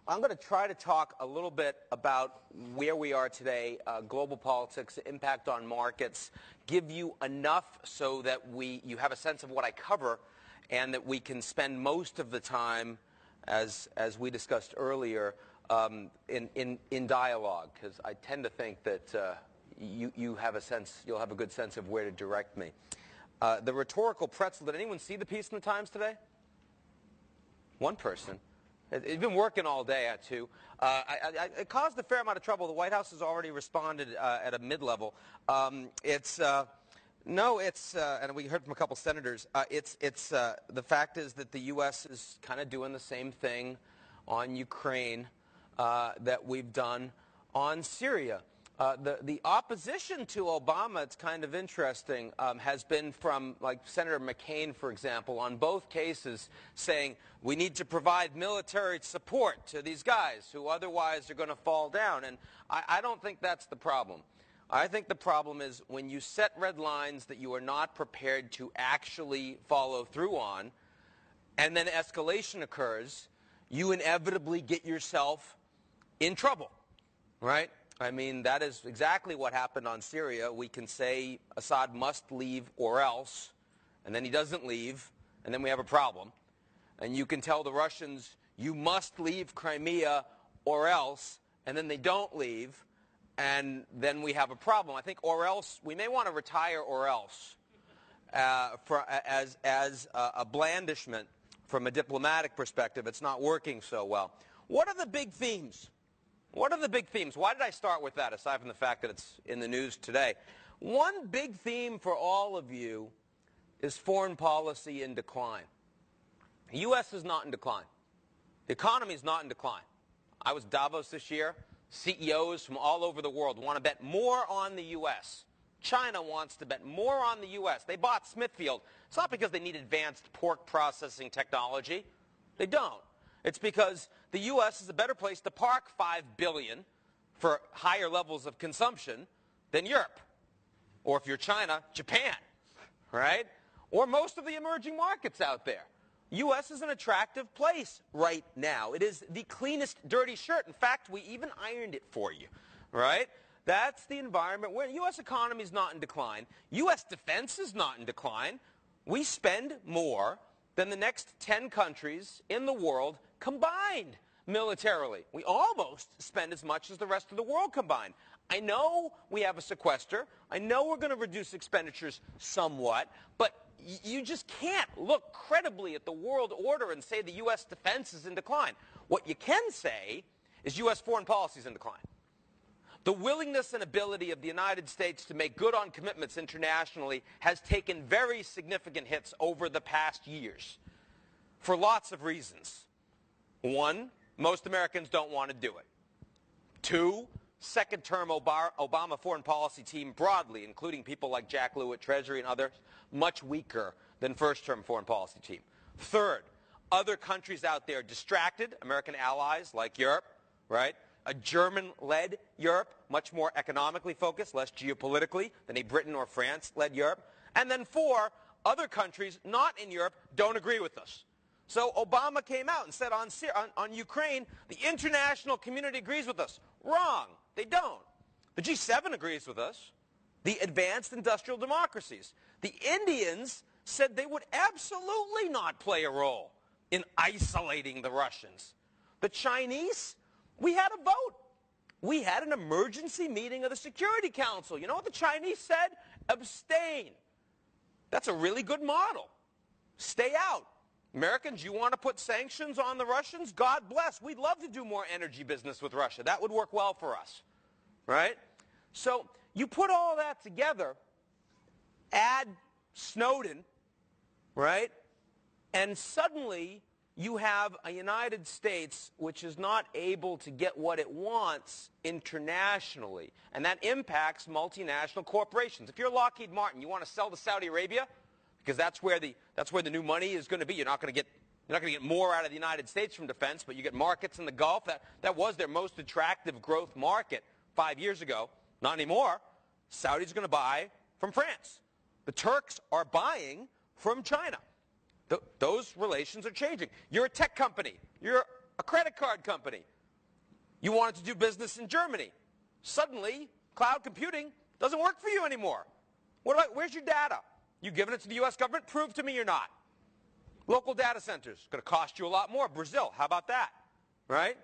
I'm going to try to talk a little bit about where we are today, global politics, impact on markets, give you enough so that you have a sense of what I cover and that we can spend most of the time, as we discussed earlier, in dialogue, because I tend to think that you'll have a good sense of where to direct me. The rhetorical pretzel, did anyone see the piece in the Times today? One person. It's been working all day, too. It caused a fair amount of trouble. The White House has already responded at a mid-level. And we heard from a couple senators, the fact is that the U.S. is kind of doing the same thing on Ukraine that we've done on Syria. The opposition to Obama, it's kind of interesting, has been from, like, Senator McCain, for example, on both cases saying we need to provide military support to these guys who otherwise are going to fall down. And I don't think that's the problem. I think the problem is when you set red lines that you are not prepared to actually follow through on, and then escalation occurs, you inevitably get yourself in trouble, right? I mean, that is exactly what happened on Syria. We can say Assad must leave or else, and then he doesn't leave, and then we have a problem. And you can tell the Russians, you must leave Crimea or else, and then they don't leave, and then we have a problem. I think or else, we may want to retire or else as a blandishment from a diplomatic perspective. It's not working so well. What are the big themes? What are the big themes? Why did I start with that, aside from the fact that it's in the news today? One big theme for all of you is foreign policy in decline. The U.S. is not in decline. The economy is not in decline. I was Davos this year. CEOs from all over the world want to bet more on the U.S. China wants to bet more on the U.S. They bought Smithfield. It's not because they need advanced pork processing technology. They don't. It's because the U.S. is a better place to park $5 billion for higher levels of consumption than Europe. Or if you're China, Japan, right? Or most of the emerging markets out there. U.S. is an attractive place right now. It is the cleanest dirty shirt. In fact, we even ironed it for you, right? That's the environment where the U.S. economy is not in decline. U.S. defense is not in decline. We spend more than the next 10 countries in the world combined militarily. We almost spend as much as the rest of the world combined. I know we have a sequester. I know we're going to reduce expenditures somewhat, but you just can't look credibly at the world order and say the U.S. defense is in decline. What you can say is U.S. foreign policy is in decline. The willingness and ability of the United States to make good on commitments internationally has taken very significant hits over the past years for lots of reasons. One, most Americans don't want to do it. Two, second-term Obama foreign policy team broadly, including people like Jack Lew at Treasury and others, much weaker than first-term foreign policy team. Third, other countries out there distracted, American allies like Europe, right? A German-led Europe, much more economically focused, less geopolitically than a Britain or France-led Europe. And then four, other countries not in Europe don't agree with us. So Obama came out and said on Ukraine, the international community agrees with us. Wrong. They don't. The G7 agrees with us. The advanced industrial democracies. The Indians said they would absolutely not play a role in isolating the Russians. The Chinese, we had a vote. We had an emergency meeting of the Security Council. You know what the Chinese said? Abstain. That's a really good model. Stay out. Americans, you want to put sanctions on the Russians? God bless. We'd love to do more energy business with Russia. That would work well for us, right? So you put all that together, add Snowden, right? And suddenly you have a United States which is not able to get what it wants internationally. And that impacts multinational corporations. If you're Lockheed Martin, you want to sell to Saudi Arabia because that's where the new money is going to be. You're not going to get more out of the United States from defense, but you get markets in the Gulf. That was their most attractive growth market 5 years ago. Not anymore. Saudi's going to buy from France. The Turks are buying from China. Those relations are changing. You're a tech company. You're a credit card company. You wanted to do business in Germany. Suddenly, cloud computing doesn't work for you anymore. Where's your data? You giving it to the U.S. government? Prove to me you're not. Local data centers, going to cost you a lot more. Brazil, how about that? Right?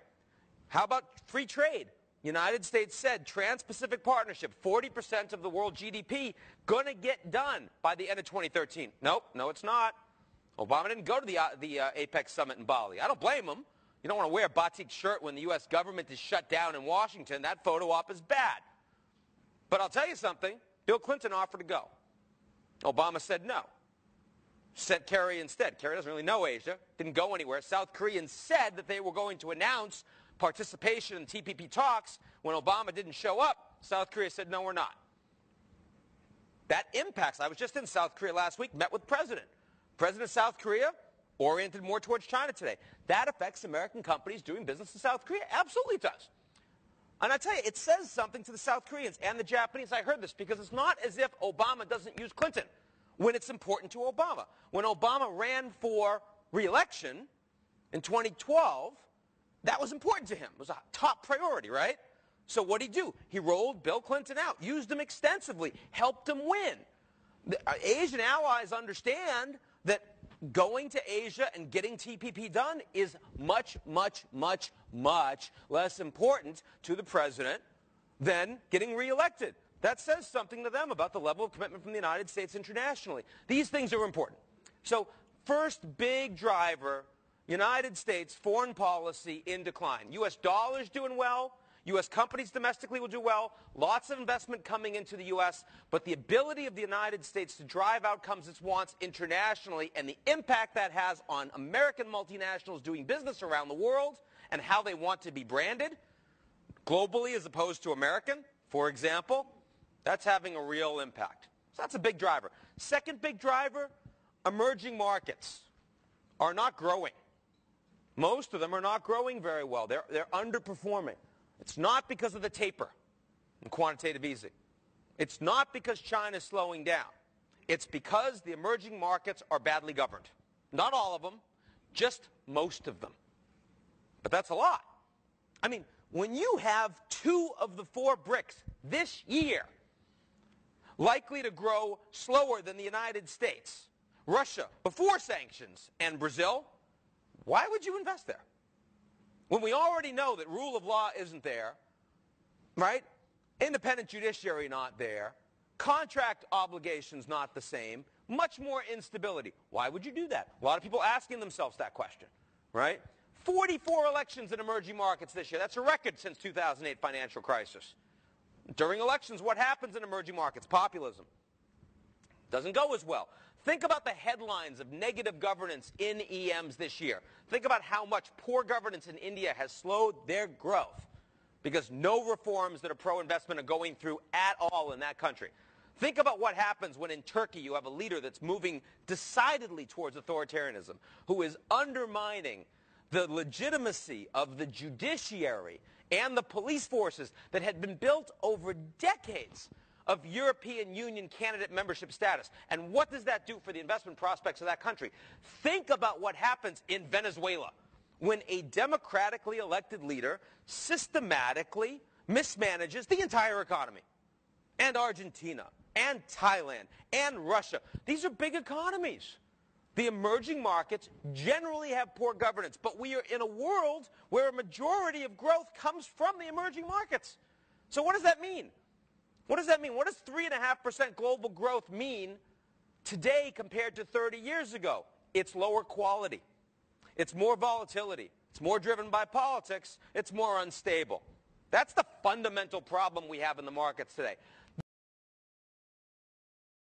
How about free trade? United States said Trans-Pacific Partnership, 40% of the world GDP, going to get done by the end of 2013. Nope, no it's not. Obama didn't go to the APEC summit in Bali. I don't blame him. You don't want to wear a batik shirt when the U.S. government is shut down in Washington. That photo op is bad. But I'll tell you something. Bill Clinton offered to go. Obama said no. Sent Kerry instead. Kerry doesn't really know Asia. Didn't go anywhere. South Koreans said that they were going to announce participation in TPP talks. When Obama didn't show up, South Korea said, no, we're not. That impacts. I was just in South Korea last week, met with President of South Korea, oriented more towards China today. That affects American companies doing business in South Korea? Absolutely it does. And I tell you, it says something to the South Koreans and the Japanese. I heard this because it's not as if Obama doesn't use Clinton when it's important to Obama. When Obama ran for re-election in 2012, that was important to him. It was a top priority, right? So what did he do? He rolled Bill Clinton out, used him extensively, helped him win. The Asian allies understand that going to Asia and getting TPP done is much, much, much, much less important to the president than getting reelected. That says something to them about the level of commitment from the United States internationally. These things are important. So first big driver, United States foreign policy in decline. U.S. dollars doing well. U.S. companies domestically will do well. Lots of investment coming into the U.S. But the ability of the United States to drive outcomes it wants internationally and the impact that has on American multinationals doing business around the world and how they want to be branded globally as opposed to American, for example, that's having a real impact. So that's a big driver. Second big driver, emerging markets are not growing. Most of them are not growing very well. They're underperforming. It's not because of the taper in quantitative easing. It's not because China's slowing down. It's because the emerging markets are badly governed. Not all of them, just most of them. But that's a lot. I mean, when you have 2 of the 4 BRICS this year likely to grow slower than the United States, Russia before sanctions, and Brazil, why would you invest there? When we already know that rule of law isn't there, right? Independent judiciary not there, contract obligations not the same, much more instability. Why would you do that? A lot of people asking themselves that question, right? 44 elections in emerging markets this year. That's a record since 2008 financial crisis. During elections, what happens in emerging markets? Populism. Doesn't go as well. Think about the headlines of negative governance in EMs this year. Think about how much poor governance in India has slowed their growth because no reforms that are pro-investment are going through at all in that country. Think about what happens when in Turkey you have a leader that's moving decidedly towards authoritarianism, who is undermining the legitimacy of the judiciary and the police forces that had been built over decades of European Union candidate membership status. And what does that do for the investment prospects of that country? Think about what happens in Venezuela when a democratically elected leader systematically mismanages the entire economy. And Argentina, and Thailand, and Russia. These are big economies. The emerging markets generally have poor governance, but we are in a world where a majority of growth comes from the emerging markets. So what does that mean? What does that mean? What does 3.5% global growth mean today compared to 30 years ago? It's lower quality. It's more volatility. It's more driven by politics. It's more unstable. That's the fundamental problem we have in the markets today.